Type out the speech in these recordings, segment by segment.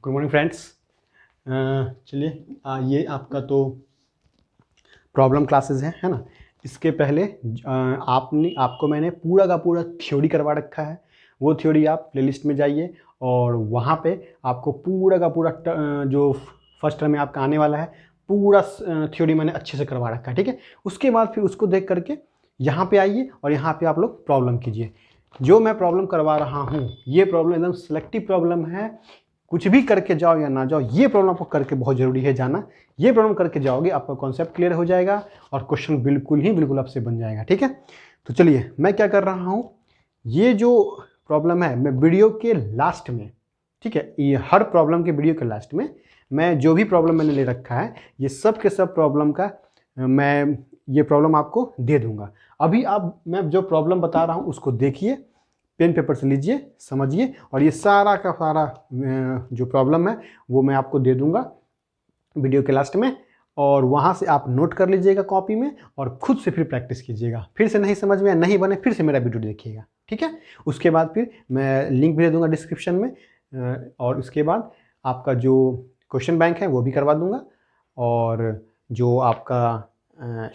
Good morning friends. चलिए ये आपका तो प्रॉब्लम क्लासेस है ना। इसके पहले आपको मैंने पूरा का पूरा थ्योरी करवा रखा है। वो थ्योरी आप प्लेलिस्ट में जाइए और वहाँ पे आपको पूरा का पूरा जो फर्स्ट टर्म में आपका आने वाला है पूरा थ्योरी मैंने अच्छे से करवा रखा है, ठीक है। उसके बाद फिर उसको देख करके यहाँ पे आइए और यहाँ पे आप लोग प्रॉब्लम कीजिए। जो मैं प्रॉब्लम करवा रहा हूँ ये प्रॉब्लम एकदम सिलेक्टिव प्रॉब्लम है। कुछ भी करके जाओ या ना जाओ, ये प्रॉब्लम आपको करके बहुत ज़रूरी है जाना। ये प्रॉब्लम करके जाओगे आपका कॉन्सेप्ट क्लियर हो जाएगा और क्वेश्चन बिल्कुल आपसे बन जाएगा, ठीक है। तो चलिए मैं क्या कर रहा हूँ, ये जो प्रॉब्लम है मैं वीडियो के लास्ट में, ठीक है, ये हर प्रॉब्लम के वीडियो के लास्ट में मैं जो भी प्रॉब्लम मैंने ले रखा है ये सब के सब प्रॉब्लम का मैं ये प्रॉब्लम आपको दे दूंगा। अभी आप मैं जो प्रॉब्लम बता रहा हूँ उसको देखिए, पेन पेपर से लीजिए, समझिए, और ये सारा का सारा जो प्रॉब्लम है वो मैं आपको दे दूंगा वीडियो के लास्ट में। और वहाँ से आप नोट कर लीजिएगा कॉपी में और खुद से फिर प्रैक्टिस कीजिएगा। फिर से नहीं समझ में नहीं बने फिर से मेरा वीडियो देखिएगा, ठीक है। उसके बाद फिर मैं लिंक भी दे दूंगा डिस्क्रिप्शन में और उसके बाद आपका जो क्वेश्चन बैंक है वो भी करवा दूंगा और जो आपका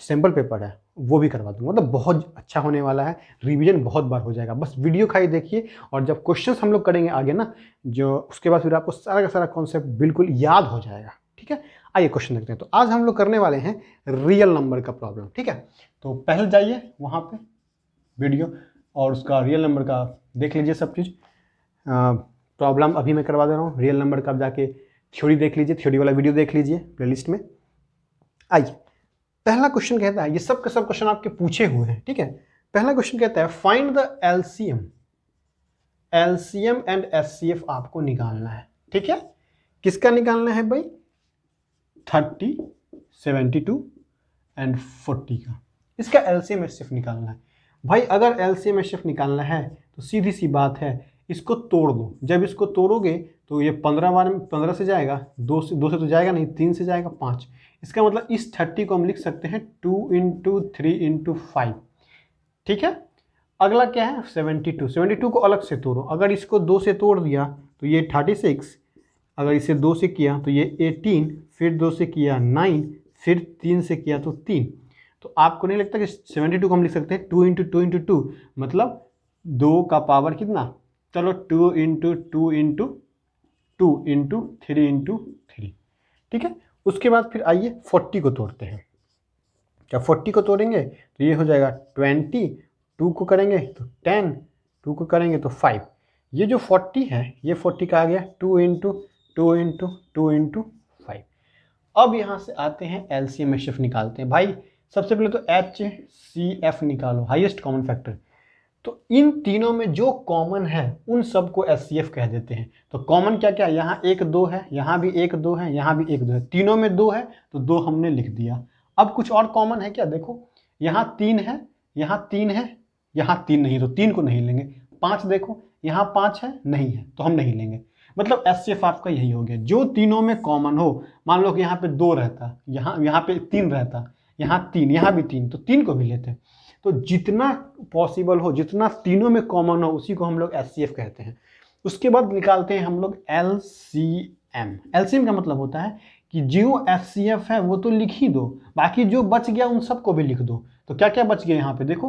सैम्पल पेपर है वो भी करवा दूंगा। मतलब बहुत अच्छा होने वाला है, रिवीजन बहुत बार हो जाएगा। बस वीडियो खाली देखिए और जब क्वेश्चंस हम लोग करेंगे आगे ना, जो उसके बाद फिर आपको सारा का सारा कॉन्सेप्ट बिल्कुल याद हो जाएगा, ठीक है। आइए क्वेश्चन देखते हैं। तो आज हम लोग करने वाले हैं रियल नंबर का प्रॉब्लम, ठीक है। तो पहले जाइए वहाँ पे वीडियो और उसका रियल नंबर का देख लीजिए सब चीज़। प्रॉब्लम अभी मैं करवा दे रहा हूँ। रियल नंबर का आप जाके थ्योरी देख लीजिए, थ्योरी वाला वीडियो देख लीजिए प्लेलिस्ट में। आइए पहला क्वेश्चन कहता है, ये सब के सब क्वेश्चन आपके पूछे हुए हैं, ठीक है। पहला क्वेश्चन कहता है find the LCM and HCF आपको निकालना है, ठीक है। किसका निकालना है भाई? 30, 72 एंड 40 का। इसका एलसीएम एचसीएफ निकालना है भाई। अगर एलसीएम एचसीएफ निकालना है तो सीधी सी बात है, इसको तोड़ दो। जब इसको तोड़ोगे तो ये 15 बार में 15 से जाएगा, 2 से तो जाएगा नहीं, 3 से जाएगा 5। इसका मतलब इस 30 को हम लिख सकते हैं 2 इंटू 3 इंटू 5, ठीक है। अगला क्या है? 72। 72 को अलग से तोड़ो। अगर इसको 2 से तोड़ दिया तो ये 36, अगर इसे 2 से किया तो ये 18, फिर 2 से किया 9, फिर 3 से किया तो 3। तो आपको नहीं लगता कि 72 को हम लिख सकते हैं 2 इंटू 2 इंटू 2, मतलब 2 का पावर कितना? चलो 2 इंटू 2 इंटू 2 इंटू 3 इंटू 3, ठीक है। उसके बाद फिर आइए 40 को तोड़ते हैं। जब 40 को तोड़ेंगे तो ये हो जाएगा 20, 2 को करेंगे तो 10, 2 को करेंगे तो 5। ये जो 40 है ये 40 का आ गया 2 इंटू 2 इंटू 2 इंटू 5। अब यहाँ से आते हैं एलसीएम एचसीएफ निकालते हैं भाई। सबसे पहले तो एचसीएफ निकालो, हाईएस्ट कॉमन फैक्टर। तो इन तीनों में जो कॉमन है उन सबको एचसीएफ कह देते हैं। तो कॉमन क्या क्या? यहाँ 1 2 है, यहाँ भी 1 2 है, यहाँ भी 1 2 है, तीनों में 2 है तो 2 हमने लिख दिया। अब कुछ और कॉमन है क्या? देखो यहाँ 3 है, यहाँ 3 है, यहाँ 3 नहीं तो 3 को नहीं लेंगे। 5 देखो, यहाँ 5 है, नहीं है तो हम नहीं लेंगे। मतलब एचसीएफ आपका यही हो गया, जो तीनों में कॉमन हो। मान लो कि यहाँ पे 2 रहता, यहाँ पे 3 रहता, यहाँ 3, यहाँ भी 3, तो 3 को भी लेते। तो जितना पॉसिबल हो, जितना तीनों में कॉमन हो, उसी को हम लोग एचसीएफ कहते हैं। उसके बाद निकालते हैं हम लोग एलसीएम। एलसीएम का मतलब होता है कि जो एचसीएफ है वो तो लिख ही दो, बाकी जो बच गया उन सबको भी लिख दो। तो क्या क्या बच गया यहाँ पे देखो,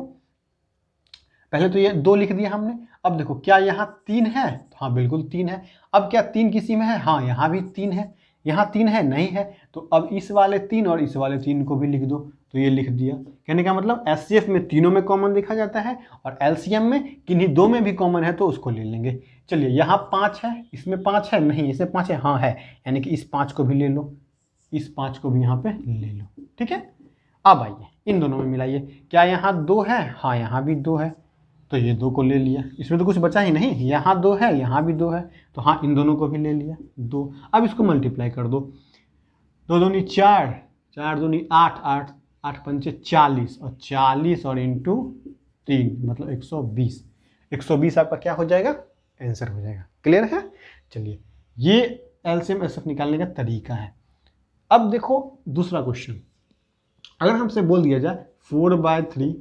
पहले तो ये 2 लिख दिया हमने। अब देखो क्या यहाँ 3 है? तो हाँ बिल्कुल 3 है। अब क्या 3 किसी में है? हाँ यहाँ भी 3 है। यहाँ 3 है? नहीं है। तो अब इस वाले 3 और इस वाले 3 को भी लिख दो। तो ये लिख दिया। कहने का मतलब एचसीएफ में तीनों में कॉमन देखा जाता है और एलसीएम में किन्हीं 2 में भी कॉमन है तो उसको ले लेंगे। चलिए यहाँ 5 है, इसमें 5 है, नहीं इसमें 5 है, हाँ है, यानी कि इस 5 को भी ले लो, इस 5 को भी यहाँ पे ले लो, ठीक है। अब आइए इन दोनों में मिलाइए। क्या यहाँ 2 है? हाँ यहाँ भी 2 है, तो ये 2 को ले लिया। इसमें तो कुछ बचा ही नहीं, यहाँ 2 है, यहाँ भी 2 है, तो हाँ इन दोनों को भी ले लिया 2। अब इसको मल्टीप्लाई कर दो, 2 दूनी 4, 4 दूनी 8, 8 8 पंचे 40, और 40 और इंटू 3 मतलब 120। 120 आपका क्या हो जाएगा? आंसर हो जाएगा। क्लियर है? चलिए ये एलसीएम एचसीएफ निकालने का तरीका है। अब देखो दूसरा क्वेश्चन, अगर हमसे बोल दिया जाए 4/3,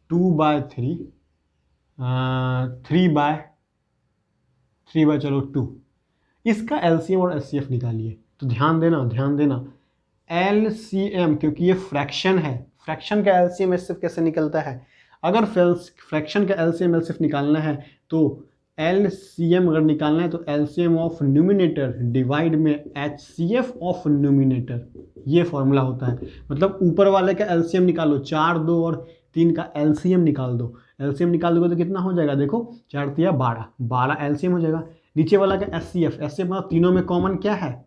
2/3, 3/3 चलो 2, इसका एलसीएम और एचसीएफ निकालिए। तो ध्यान देना एलसीएम, क्योंकि ये फ्रैक्शन है, फ्रैक्शन का एलसीएम एचसीएफ कैसे निकलता है? अगर फ्रैक्शन का एलसीएम एचसीएफ निकालना है तो एलसीएम अगर निकालना है तो एलसीएम ऑफ न्यूमिनेटर डिवाइड में एचसीएफ ऑफ न्यूमिनेटर, ये फॉर्मूला होता है। मतलब ऊपर वाले का एलसीएम निकालो, 4, 2 और 3 का एलसीएम निकाल दो। एलसीएम निकाल दोगे तो कितना हो जाएगा? देखो 4 तिया 12, 12 एलसीएम हो जाएगा। नीचे वाला का एचसीएफ, एचसीएफ मतलब तीनों में कॉमन क्या है?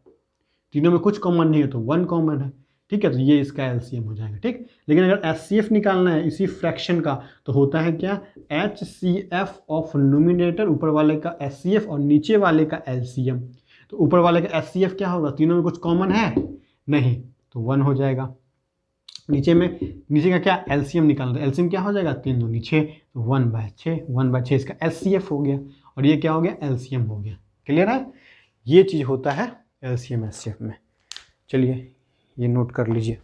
तीनों में कुछ कॉमन नहीं है तो 1 कॉमन है, ठीक है, तो ये इसका एलसीएम हो जाएगा, ठीक। लेकिन अगर एचसीएफ निकालना है इसी फ्रैक्शन का तो होता है क्या? एचसीएफ ऑफ न्यूमिनेटर, ऊपर वाले का एचसीएफ और नीचे वाले का एलसीएम। तो ऊपर वाले का एचसीएफ क्या होगा? तीनों में कुछ कॉमन है नहीं, तो 1 हो जाएगा। नीचे का क्या? एलसीएम निकालना, एलसीएम क्या हो जाएगा? 3 2 6, तो 1/6, 1/6 इसका एचसीएफ हो गया और ये क्या हो गया? एलसीएम हो गया। क्लियर है? ये चीज़ होता है एलसीएम एचसीएफ में। चलिए ये नोट कर लीजिए।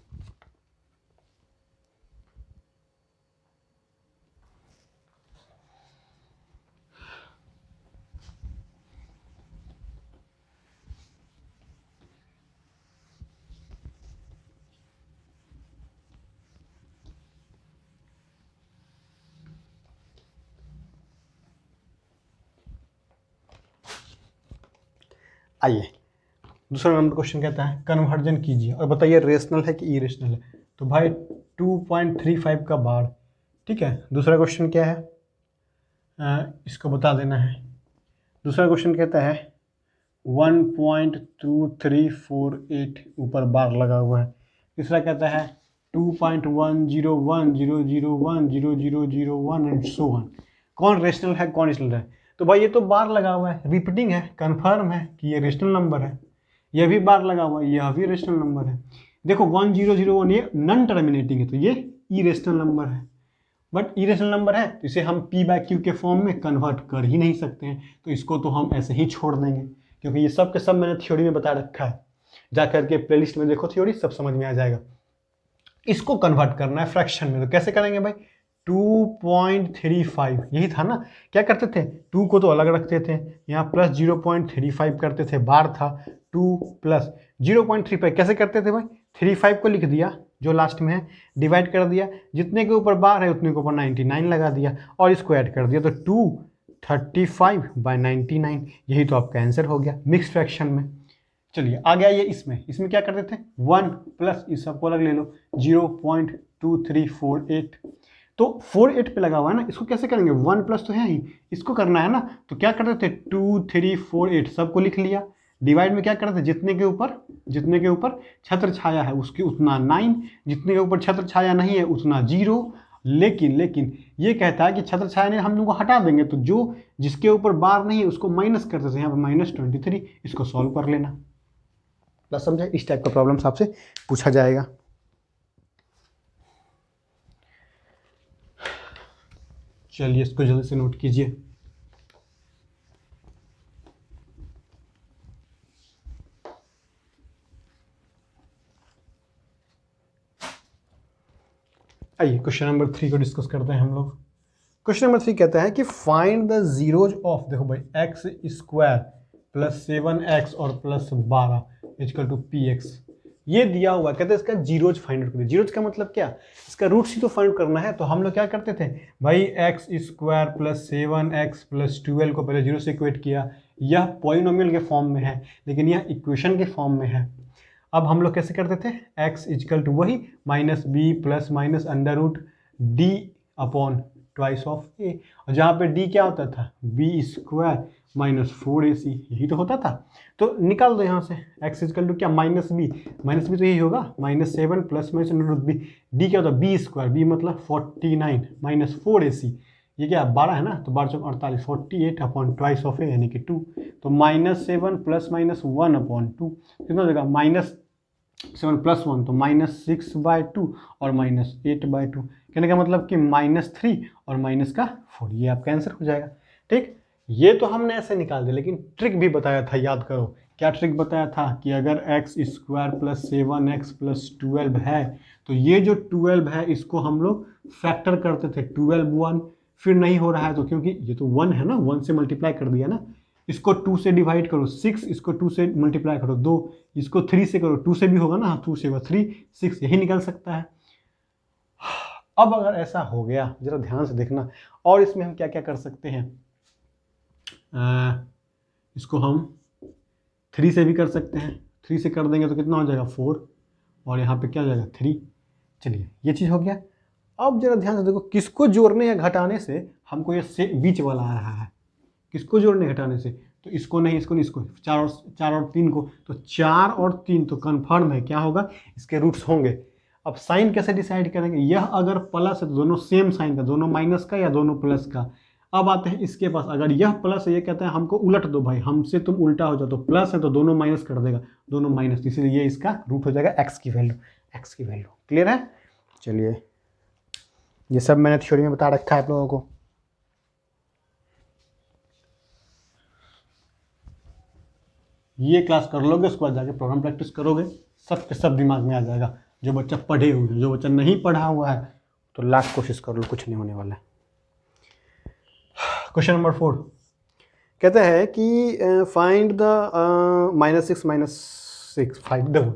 आइए दूसरा नंबर क्वेश्चन कहता है कन्वर्जन कीजिए और बताइए रेशनल है कि इरेशनल है। तो भाई 2.35 का बार, ठीक है। दूसरा क्वेश्चन क्या है? इसको बता देना है। दूसरा क्वेश्चन कहता है 1.2348 ऊपर बार लगा हुआ है। तीसरा कहता है 2.1010010001 एंड सो ऑन। कौन रेशनल है कौन इरेशनल है? तो भाई ये तो बार लगा हुआ है, रिपीटिंग है, कंफर्म है कि ये रेशनल नंबर है। यह भी बार लगा हुआ है, यह भी रेशनल नंबर है। देखो 1001 ये नॉन टर्मिनेटिंग है तो ये इरेशनल नंबर है। बट इरेशनल नंबर है तो इसे हम p/q के फॉर्म में कन्वर्ट कर ही नहीं सकते हैं, तो इसको तो हम ऐसे ही छोड़ देंगे, क्योंकि ये सब के सब मैंने थ्योरी में बता रखा है। जा करके प्लेलिस्ट में देखो थ्योरी, सब समझ में आ जाएगा। इसको कन्वर्ट करना है फ्रैक्शन में, तो कैसे करेंगे भाई? 2.35 यही था ना। क्या करते थे? 2 को तो अलग रखते थे, यहाँ प्लस 0.35 करते थे, बार था 2 प्लस 0.35। कैसे करते थे भाई? 35 को लिख दिया जो लास्ट में है, डिवाइड कर दिया, जितने के ऊपर बार है उतने के ऊपर 99 लगा दिया और इसको ऐड कर दिया, तो 235/99। यही तो आपका आंसर हो गया मिक्स फ्रैक्शन में। चलिए आगे आइए इसमें क्या करते थे? 1 प्लस इस सबको अलग ले लो 0.2348, तो 48 पे लगा हुआ है ना, इसको कैसे करेंगे? 1 प्लस तो है ही, इसको करना है ना, तो क्या करते थे? 2348 सबको लिख लिया, डिवाइड में क्या करते थे? जितने के ऊपर छत्र छाया है उसके उतना 9, जितने के ऊपर छत्र छाया नहीं है उतना 0। लेकिन ये कहता है कि छत्र छाया नहीं, हम लोग को हटा देंगे, तो जो जिसके ऊपर बार नहीं है उसको माइनस करते थे, यहाँ पर -23। इसको सॉल्व कर लेना। बस समझे? इस टाइप का प्रॉब्लम आपसे पूछा जाएगा। चलिए इसको जल्दी से नोट कीजिए। आइए क्वेश्चन नंबर 3 को डिस्कस करते हैं हम लोग। क्वेश्चन नंबर 3 कहता है कि फाइंड द जीरोज ऑफ, देखो भाई, x² + 7x और +12 = px। ये दिया हुआ है, कहते हैं इसका जीरोज फाइंड आउट करिए। जीरोज का मतलब क्या? इसका रूट्स ही तो फाइंड करना है। तो हम लोग क्या करते थे भाई? x² + 7x + 12 को पहले 0 से इक्वेट किया। यह पॉलिनोमियल के फॉर्म में है लेकिन यह इक्वेशन के फॉर्म में है। अब हम लोग कैसे करते थे? x = वही -b + -√d/2/a, और जहाँ पे d क्या होता था? b² - 4ac, यही तो होता था। तो निकाल दो यहाँ से x = क्या? -b तो यही होगा -7 + -√b। d क्या होता है? b², b मतलब 49 - 4ac, ये क्या 12 है ना, तो 12 × 48, 48/2/a यानी कि 2। तो -7 + -1/2 कितना हो जाएगा? -7 + 1 तो -6/2 और -8/2। कहने का मतलब कि -3 और -4, ये आपका आंसर हो जाएगा। ठीक, ये तो हमने ऐसे निकाल दिया, लेकिन ट्रिक भी बताया था, याद करो। क्या ट्रिक बताया था? कि अगर x² + 7x + 12 है तो ये जो 12 है इसको हम लोग फैक्टर करते थे। 12 1 फिर नहीं हो रहा है तो, क्योंकि ये तो 1 है ना, 1 से मल्टीप्लाई कर दिया ना, इसको 2 से डिवाइड करो 6, इसको 2 से मल्टीप्लाई करो 2, इसको 3 से करो, 2 से भी होगा ना, 2 से होगा 3, 6, यही निकल सकता है। अब अगर ऐसा हो गया, जरा ध्यान से देखना, और इसमें हम क्या क्या कर सकते हैं, इसको हम 3 से भी कर सकते हैं, 3 से कर देंगे तो कितना हो जाएगा 4, और यहाँ पे क्या हो जाएगा 3। चलिए ये चीज़ हो गया। अब जरा ध्यान से देखो, किसको जोड़ने या घटाने से हमको ये से बीच वाला आ रहा है, किसको जोड़ने घटाने से, तो इसको नहीं, इसको नहीं, इसको 4 और 3 को, तो 4 और 3 तो कन्फर्म है क्या होगा, इसके रूट्स होंगे। अब साइन कैसे डिसाइड करेंगे, यह अगर प्लस है तो दोनों सेम साइन का, दोनों माइनस का या दोनों प्लस का। अब आते हैं इसके पास, अगर यह प्लस है, ये कहता है हमको उलट दो भाई, हमसे तुम उल्टा हो जाओ, तो प्लस है तो दोनों माइनस कर देगा, दोनों माइनस, इसलिए ये इसका रूट हो जाएगा एक्स की वैल्यू, एक्स की वैल्यू। क्लियर है? चलिए ये सब मैंने थ्योरी में बता रखा है आप लोगों को। ये क्लास कर लोगे, उसके बाद जाके प्रोग्राम प्रैक्टिस करोगे, सब के सब दिमाग में आ जाएगा। जो बच्चा पढ़े हुए हैं, जो बच्चा नहीं पढ़ा हुआ है तो लाख कोशिश कर लो, कुछ नहीं होने वाला है। क्वेश्चन नंबर 4 कहते हैं कि फाइंड द -6 5 देखो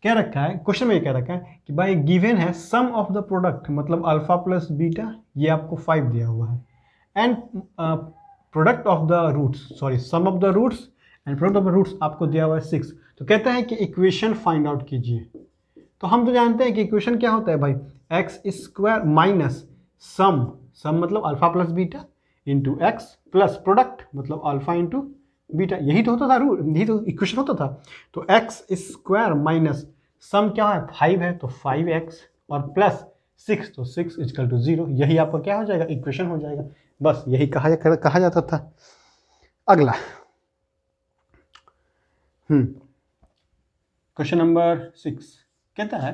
क्या रखा है क्वेश्चन में, क्या रखा है कि भाई गिवन है सम ऑफ द प्रोडक्ट, मतलब अल्फा प्लस बीटा, ये आपको 5 दिया हुआ है, and product of the roots, sorry sum of the roots and product of the roots आपको दिया हुआ है 6। तो कहता है कि इक्वेशन फाइंड आउट कीजिए। तो हम तो जानते हैं कि इक्वेशन क्या होता है भाई, एक्स स्क्वायर माइनस सम, सम मतलब alpha plus beta into x plus product मतलब अल्फा इंटू बीटा, यही तो होता था रूट, यही तो इक्वेशन होता था। तो एक्स स्क्वायर माइनस सम क्या है 5 है तो 5x और प्लस 6 तो 6 इक्वल टू 0, यही आपका क्या हो जाएगा, इक्वेशन हो जाएगा। बस यही कहा जाता था। अगला क्वेश्चन नंबर 6 कहता है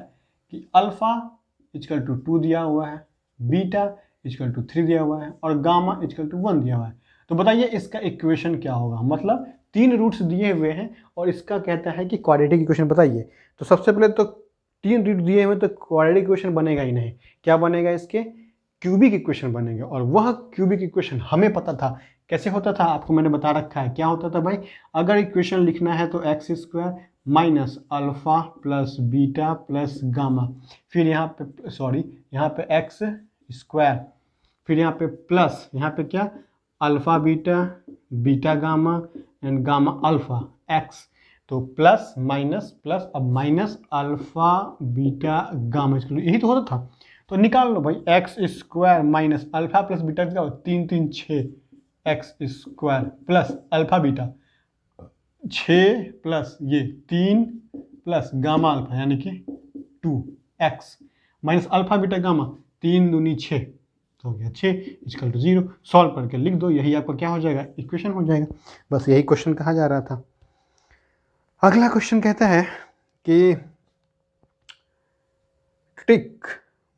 कि अल्फा इक्वल टू 2 दिया हुआ है, बीटा इक्वल टू 3 दिया हुआ है और गामा इक्वल टू 1 दिया हुआ है। तो बताइए इसका इक्वेशन क्या होगा, मतलब 3 रूट्स दिए हुए हैं और इसका कहता है कि क्वाड्रेटिक इक्वेशन बताइए। तो सबसे पहले तो 3 रूट दिए हुए तो क्वाड्रेटिक इक्वेशन बनेगा ही नहीं, क्या बनेगा, इसके क्यूबिक इक्वेशन बनेगा। और वह क्यूबिक इक्वेशन हमें पता था कैसे होता था, आपको मैंने बता रखा है क्या होता था भाई। अगर इक्वेशन लिखना है तो x square minus alpha plus beta plus gamma, फिर यहाँ पे सॉरी यहाँ पे एक्स स्क्वायर, फिर यहाँ पे प्लस, यहाँ पे क्या, alpha beta beta gamma and gamma alpha x, तो प्लस माइनस प्लस, अब माइनस अल्फा बीटा गामा, यही तो होता था। तो निकाल लो भाई, x square minus alpha plus beta, 3 3 6 x square plus alpha beta 6 plus ये 3 प्लस गामा अल्फा यानी कि 2x minus alpha beta gamma 3 दूनी 6, तो हो गया 6 इक्वल टू 0। सॉल्व करके लिख दो, यही आपका क्या हो जाएगा, इक्वेशन हो जाएगा। बस यही क्वेश्चन कहा जा रहा था। अगला क्वेश्चन कहता है कि टिक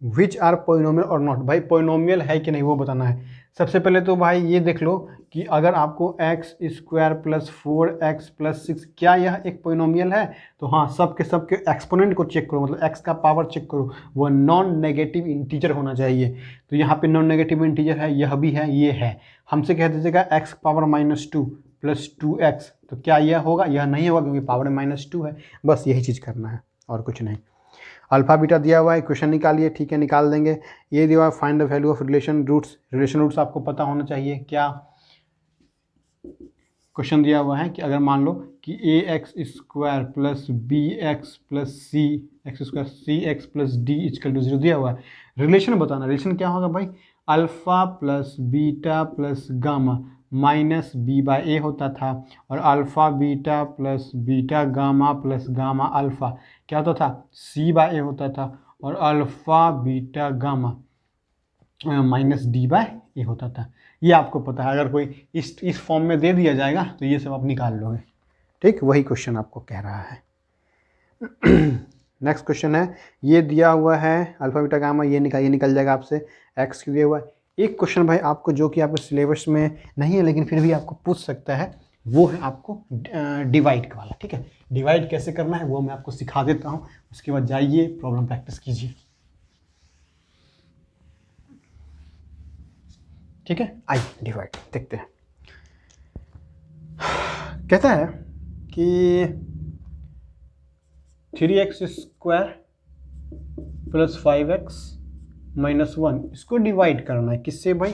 विच आर पोइनोमियल और नॉट, भाई पोइनोमियल है कि नहीं वो बताना है। सबसे पहले तो भाई ये देख लो कि अगर आपको x square plus 4x plus 6 क्या यह एक पोइनोमियल है, तो हाँ सब के एक्सपोनेंट को चेक करो, मतलब x का पावर चेक करो, वो नॉन नेगेटिव इंटीजर होना चाहिए। तो यहाँ पे नॉन नेगेटिव इंटीजर है, यह भी है, ये है। हमसे कह दीजिएगा x पावर -2 प्लस 2x, तो क्या यह होगा, यह नहीं होगा क्योंकि पावर -2 है। बस यही चीज़ करना है और कुछ नहीं। अल्फा बीटा दिया हुआ है, इक्वेशन निकालिए, ठीक है निकाल देंगे। ये दिया हुआ है find the value of relation roots, relation roots आपको पता होना चाहिए। क्या क्वेश्चन दिया हुआ है कि अगर मान लो कि a x square plus b x plus c x square c x plus d equal to 0 दिया हुआ है, रिलेशन बताना। रिलेशन क्या होगा भाई, alpha plus beta plus gamma minus b by a होता था, और alpha beta plus beta gamma plus gamma alpha क्या होता था, सी बाय ए होता था, और alpha beta gamma minus d by a होता था। ये आपको पता है, अगर कोई इस फॉर्म में दे दिया जाएगा तो ये सब आप निकाल लोगे, ठीक, वही क्वेश्चन आपको कह रहा है। नेक्स्ट क्वेश्चन है, ये दिया हुआ है अल्फा बीटा गामा, ये निकल जाएगा आपसे, एक्स क्यों दिया हुआ है। एक क्वेश्चन भाई आपको जो कि आपके सिलेबस में नहीं है लेकिन फिर भी आपको पूछ सकता है, वो है आपको डिवाइड वाला, ठीक है। डिवाइड कैसे करना है वो मैं आपको सिखा देता हूँ, उसके बाद जाइए प्रॉब्लम प्रैक्टिस कीजिए, ठीक है। आइए डिवाइड देखते हैं। कहता है कि 3x² प्लस 5x माइनस 1 इसको डिवाइड करना है किससे भाई,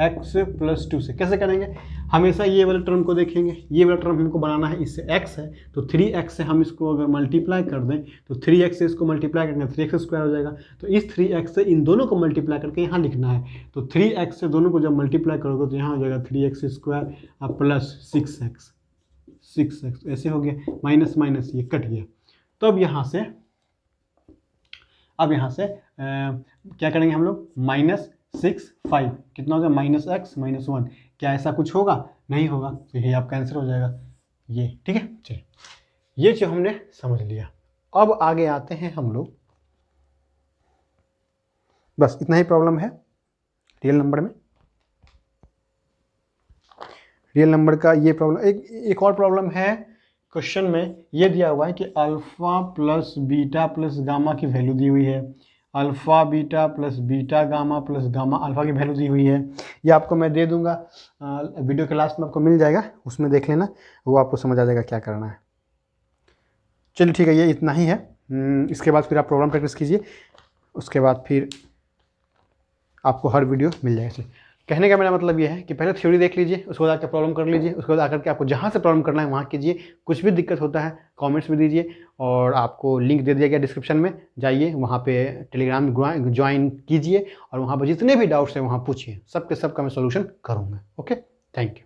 x प्लस 2 से। कैसे करेंगे, हमेशा ये वाले टर्म को देखेंगे, ये वाला टर्म हमको बनाना है, इससे x है तो 3x से हम इसको अगर मल्टीप्लाई कर दें तो 3x से इसको मल्टीप्लाई करेंगे 3x² हो जाएगा। तो इस 3x से इन दोनों को मल्टीप्लाई करके यहाँ लिखना है, तो 3x से दोनों को जब मल्टीप्लाई करोगे तो यहाँ हो जाएगा 3x² प्लस 6x ऐसे हो गया, माइनस माइनस ये कट गया। तो अब यहाँ से क्या करेंगे हम लोग, -6 कितना हो गया, -x माइनस 1। क्या ऐसा कुछ होगा, नहीं होगा, तो ये आपका आंसर हो जाएगा ये। ठीक है, चलिए ये जो हमने समझ लिया। अब आगे आते हैं हम लोग, बस इतना ही प्रॉब्लम है रियल नंबर में। रियल नंबर का ये प्रॉब्लम, एक और प्रॉब्लम है क्वेश्चन में, ये दिया हुआ है कि alpha plus beta plus gamma की वैल्यू दी हुई है, alpha beta plus beta gamma plus gamma alpha की वैल्यू दी हुई है। ये आपको मैं दे दूंगा, वीडियो के लास्ट में आपको मिल जाएगा, उसमें देख लेना, वो आपको समझ आ जाएगा क्या करना है। चलिए ठीक है, ये इतना ही है। इसके बाद फिर आप प्रॉब्लम प्रैक्टिस कीजिए, उसके बाद फिर आपको हर वीडियो मिल जाएगा। कहने का मेरा मतलब ये है कि पहले थ्योरी देख लीजिए, उसके बाद आकर प्रॉब्लम कर लीजिए, उसके बाद आकर के आपको जहाँ से प्रॉब्लम करना है वहाँ कीजिए। कुछ भी दिक्कत होता है कमेंट्स में दीजिए, और आपको लिंक दे दिया गया डिस्क्रिप्शन में, जाइए वहाँ पे टेलीग्राम ज्वाइन कीजिए, और वहाँ पर जितने भी डाउट्स हैं वहाँ पूछिए, सबके सब का मैं सोल्यूशन करूँगा। Okay, thank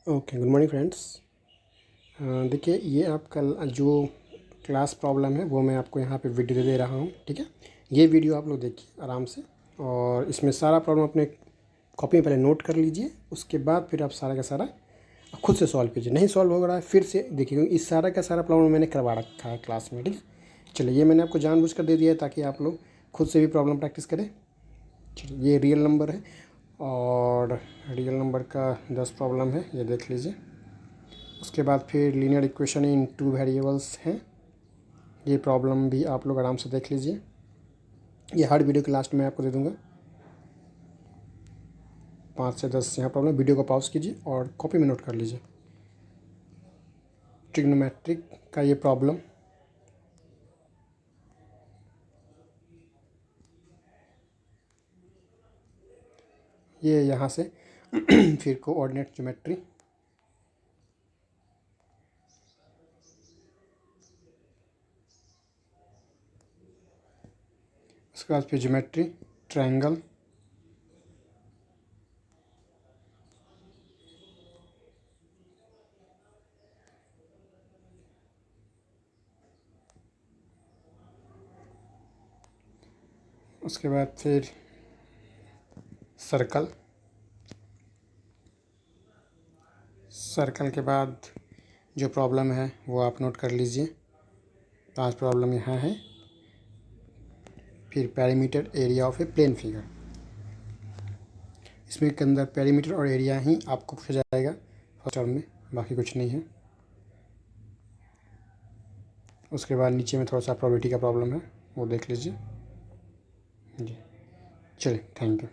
you. Okay, good morning friends. देखिए, ये आपका जो क्लास प्रॉब्लम है वो मैं आपको यहाँ पे वीडियो दे रहा हूँ। ठीक है, ये वीडियो आप लोग देखिए आराम से, और इसमें सारा प्रॉब्लम अपने कॉपी में पहले नोट कर लीजिए, उसके बाद फिर आप सारा का सारा खुद से सॉल्व कीजिए। नहीं सॉल्व हो रहा है फिर से देखिए, क्योंकि इस सारा का सारा प्रॉब्लम मैंने करवा रखा है क्लास में। ठीक है, चलिए ये मैंने आपको जानबूझकर दे दिया है ताकि आप लोग खुद से भी प्रॉब्लम प्रैक्टिस करें। चलिए, ये रियल नंबर है, और रियल नंबर का 10 प्रॉब्लम है, ये देख लीजिए। उसके बाद फिर लीनियर इक्वेशन इन 2 वेरिएबल्स हैं, ये प्रॉब्लम भी आप लोग आराम से देख लीजिए। ये हर वीडियो के लास्ट में आपको दे दूंगा, 5 से 10 यहाँ प्रॉब्लम। वीडियो को पॉज कीजिए और कॉपी में नोट कर लीजिए। ट्रिग्नोमेट्रिक का ये प्रॉब्लम, ये यहाँ से फिर कोऑर्डिनेट ज्योमेट्री, उसके बाद फिर ज्योमेट्री ट्रायंगल, उसके बाद फिर सर्कल, सर्कल के बाद जो प्रॉब्लम है वो आप नोट कर लीजिए। 5 प्रॉब्लम यहाँ है। फिर perimeter area of a plane figure, इसमें के अंदर पेरीमीटर और एरिया ही आपको पूछा जाएगा फर्स्ट टर्म में, बाकी कुछ नहीं है। उसके बाद नीचे में थोड़ा सा प्रोबेबिलिटी का प्रॉब्लम है, वो देख लीजिए जी। चलिए, थैंक यू।